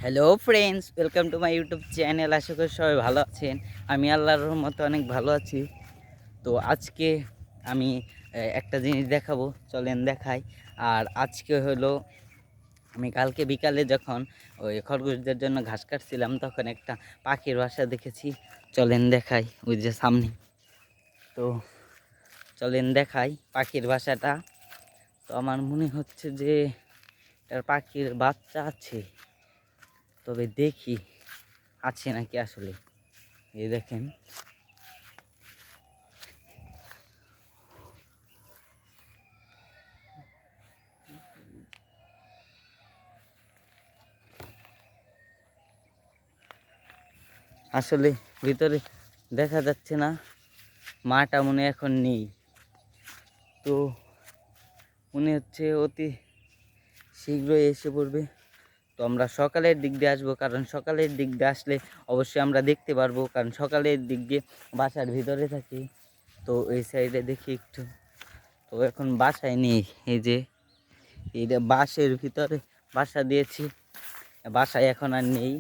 Hello friends, welcome to my YouTube channel. আশা করি সবাই ভালো আছেন। আমি আল্লাহর রহমতে অনেক ভালো আছি। তো আজকে আমি একটা জিনিস দেখাবো, চলেন দেখাই। আর আজকে হলো আমি কালকে বিকালে যখন ওই খরগোশদের জন্য ঘাস কাটছিলাম তখন একটা পাখির বাসা দেখেছি। চলেন দেখাই, ওই যে সামনে। তো চলেন দেখাই পাখির বাসাটা। তো আমার মনে হচ্ছে যে এটার পাখির বাচ্চা আছে, তবে দেখি আছে নাকি আসলে। এই দেখেন, আসলে ভিতরে দেখা যাচ্ছে না, মাটা মনে হয় এখন নেই। তো মনে হচ্ছে অতি শীঘ্রই এসে পড়বে। তো আমরা সকালের দিক দিয়ে আসবো, কারণ সকালের দিক দিয়ে আসলে অবশ্যই আমরা দেখতে পারবো, কারণ সকালের দিক দিয়ে বাসার ভিতরে থাকি। তো এই সাইডে দেখি একটু। তো এখন বাসায় নেই, এই যে এইটা বাসের ভিতরে বাসা দিয়েছি, বাসায় এখন আর নেই।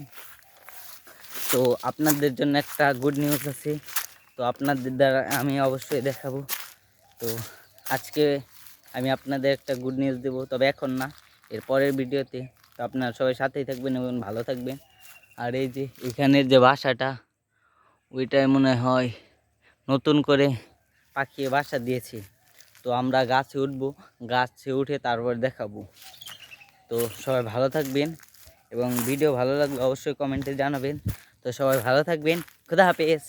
তো আপনাদের জন্য একটা গুড নিউজ আছে, তো আপনাদের দ্বারা আমি অবশ্যই দেখাবো। তো আজকে আমি আপনাদের একটা গুড নিউজ দেবো, তবে এখন না, এর পরের ভিডিওতে। তো আপনারা সবাই সাথেই থাকবেন এবং ভালো থাকবেন। আর এই যে এখানের যে বাসাটা, ওইটাই মনে হয় নতুন করে পাখি বাসা দিয়েছি। তো আমরা গাছে উঠবো, গাছে উঠে তারপর দেখাবো। তো সবাই ভালো থাকবেন এবং ভিডিও ভালো লাগলে অবশ্যই কমেন্টে জানাবেন। তো সবাই ভালো থাকবেন, খুদা হাফেজ।